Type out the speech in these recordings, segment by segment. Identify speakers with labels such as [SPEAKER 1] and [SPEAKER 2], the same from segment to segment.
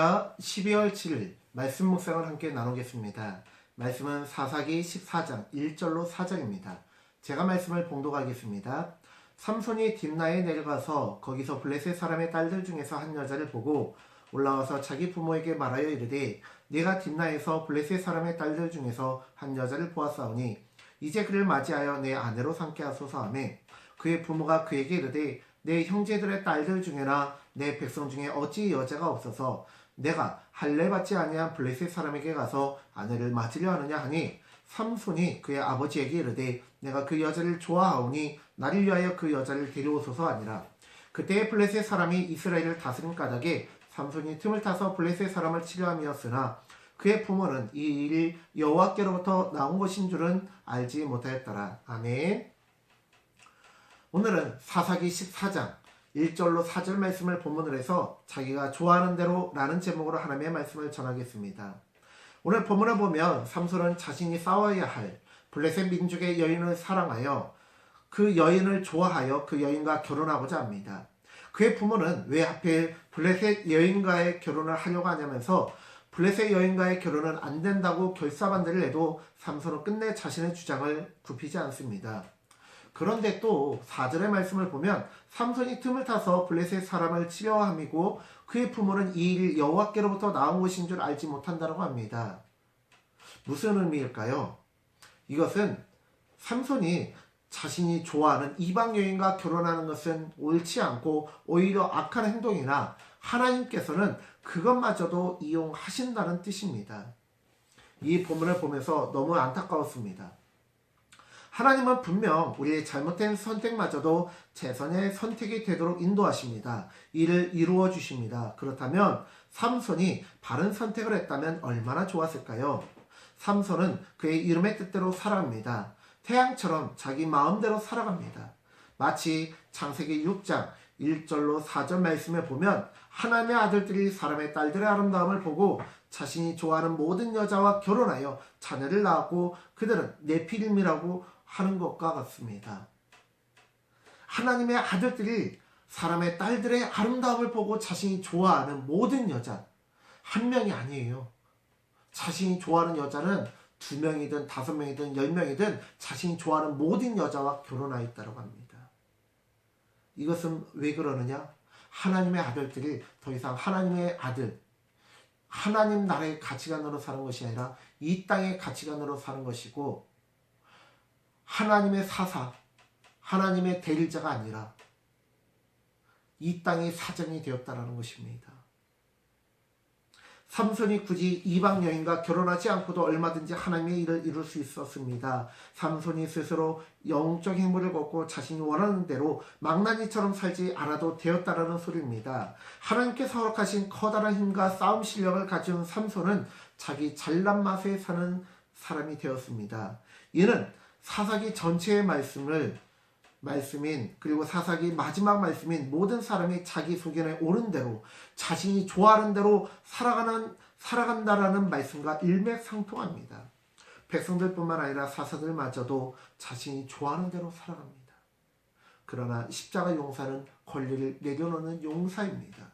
[SPEAKER 1] 우리가 12월 7일 말씀 묵상을 함께 나누겠습니다. 말씀은 사사기 14장 1절로 4절입니다. 제가 말씀을 봉독하겠습니다. 삼손이 딥나에 내려가서 거기서 블레셋 사람의 딸들 중에서 한 여자를 보고 올라와서 자기 부모에게 말하여 이르되 네가 딥나에서 블레셋 사람의 딸들 중에서 한 여자를 보았사오니 이제 그를 맞이하여 내 아내로 삼게 하소서 하며 그의 부모가 그에게 이르되 내 형제들의 딸들 중에나 내 백성 중에 어찌 여자가 없어서 내가 할례 받지 아니한 블레셋 사람에게 가서 아내를 맞으려 하느냐 하니 삼손이 그의 아버지에게 이르되 내가 그 여자를 좋아하오니 나를 위하여 그 여자를 데려오소서 하니라. 그때에 블레셋 사람이 이스라엘을 다스린 까닭에 삼손이 틈을 타서 블레셋 사람을 치려 함이었으나 그의 부모는 이 일이 여호와께로부터 나온 것인 줄은 알지 못하였더라. 아멘. 오늘은 사사기 14장 1절로 4절 말씀을 본문으로 해서 자기가 좋아하는 대로 라는 제목으로 하나님의 말씀을 전하겠습니다. 오늘 본문을 보면 삼손은 자신이 싸워야 할 블레셋 민족의 여인을 사랑하여 그 여인을 좋아하여 그 여인과 결혼하고자 합니다. 그의 부모는 왜 하필 블레셋 여인과의 결혼을 하려고 하냐면서 블레셋 여인과의 결혼은 안 된다고 결사반대를 해도 삼손은 끝내 자신의 주장을 굽히지 않습니다. 그런데 또 4절의 말씀을 보면 삼손이 틈을 타서 블레셋 사람을 치려 함이고 그의 부모는 이 일 여호와께로부터 나온 것인 줄 알지 못한다고 합니다. 무슨 의미일까요? 이것은 삼손이 자신이 좋아하는 이방 여인과 결혼하는 것은 옳지 않고 오히려 악한 행동이나 하나님께서는 그것마저도 이용하신다는 뜻입니다. 이 본문을 보면서 너무 안타까웠습니다. 하나님은 분명 우리의 잘못된 선택마저도 최선의 선택이 되도록 인도하십니다. 이를 이루어 주십니다. 그렇다면 삼손이 바른 선택을 했다면 얼마나 좋았을까요? 삼손은 그의 이름의 뜻대로 살아갑니다. 태양처럼 자기 마음대로 살아갑니다. 마치 창세기 6장 1절로 4절 말씀에 보면 하나님의 아들들이 사람의 딸들의 아름다움을 보고 자신이 좋아하는 모든 여자와 결혼하여 자녀를 낳았고 그들은 네피림이라고 하는 것과 같습니다. 하나님의 아들들이 사람의 딸들의 아름다움을 보고 자신이 좋아하는 모든 여자 한 명이 아니에요. 자신이 좋아하는 여자는 2명이든 5명이든 10명이든 자신이 좋아하는 모든 여자와 결혼하였다고 합니다. 이것은 왜 그러느냐? 하나님의 아들들이 더 이상 하나님의 아들, 하나님 나라의 가치관으로 사는 것이 아니라 이 땅의 가치관으로 사는 것이고 하나님의 사사, 하나님의 대리자가 아니라 이 땅의 사정이 되었다는 것입니다. 삼손이 굳이 이방 여인과 결혼하지 않고도 얼마든지 하나님의 일을 이룰 수 있었습니다. 삼손이 스스로 영적 행보를 걷고 자신이 원하는 대로 망나니처럼 살지 않아도 되었다라는 소리입니다. 하나님께서 허락하신 커다란 힘과 싸움 실력을 가진 삼손은 자기 잘난 맛에 사는 사람이 되었습니다. 이는 사사기 전체의 말씀인 그리고 사사기 마지막 말씀인 모든 사람이 자기 소견에 옳은 대로 자신이 좋아하는 대로 살아간다라는 말씀과 일맥상통합니다. 백성들뿐만 아니라 사사들마저도 자신이 좋아하는 대로 살아갑니다. 그러나 십자가 용사는 권리를 내려놓는 용사입니다.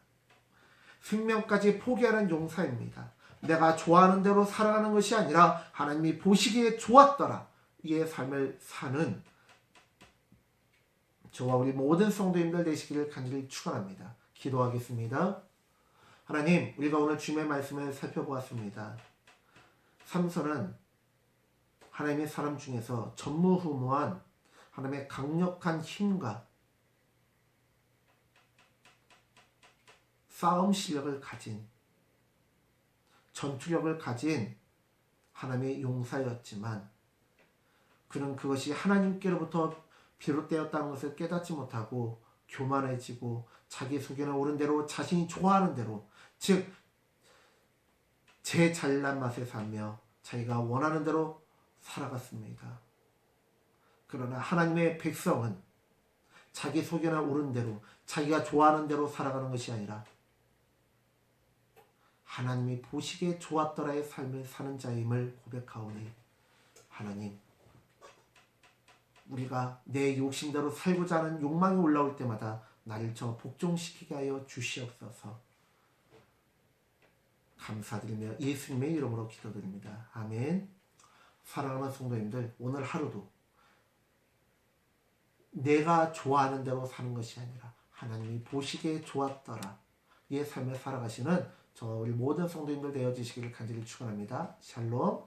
[SPEAKER 1] 생명까지 포기하는 용사입니다. 내가 좋아하는 대로 살아가는 것이 아니라 하나님이 보시기에 좋았더라 이의 삶을 사는 저와 우리 모든 성도님들 되시기를 간절히 축원합니다. 기도하겠습니다. 하나님, 우리가 오늘 주님의 말씀을 살펴보았습니다. 삼손은 하나님의 사람 중에서 전무후무한 하나님의 강력한 힘과 싸움 실력을 가진 전투력을 가진 하나님의 용사였지만 그는 그것이 하나님께로부터 비롯되었다는 것을 깨닫지 못하고 교만해지고 자기 소견에 옳은 대로 자신이 좋아하는 대로 즉 제 잘난 맛에 살며 자기가 원하는 대로 살아갔습니다. 그러나 하나님의 백성은 자기 소견에 옳은 대로 자기가 좋아하는 대로 살아가는 것이 아니라 하나님이 보시기에 좋았더라의 삶을 사는 자임을 고백하오니 하나님 우리가 내 욕심대로 살고자 하는 욕망이 올라올 때마다 나를 저 복종시키게 하여 주시옵소서. 감사드리며 예수님의 이름으로 기도드립니다. 아멘. 사랑하는 성도님들, 오늘 하루도 내가 좋아하는 대로 사는 것이 아니라 하나님이 보시기에 좋았더라 의 삶을 살아가시는 저 우리 모든 성도님들 되어주시기를 간절히 축원합니다. 샬롬.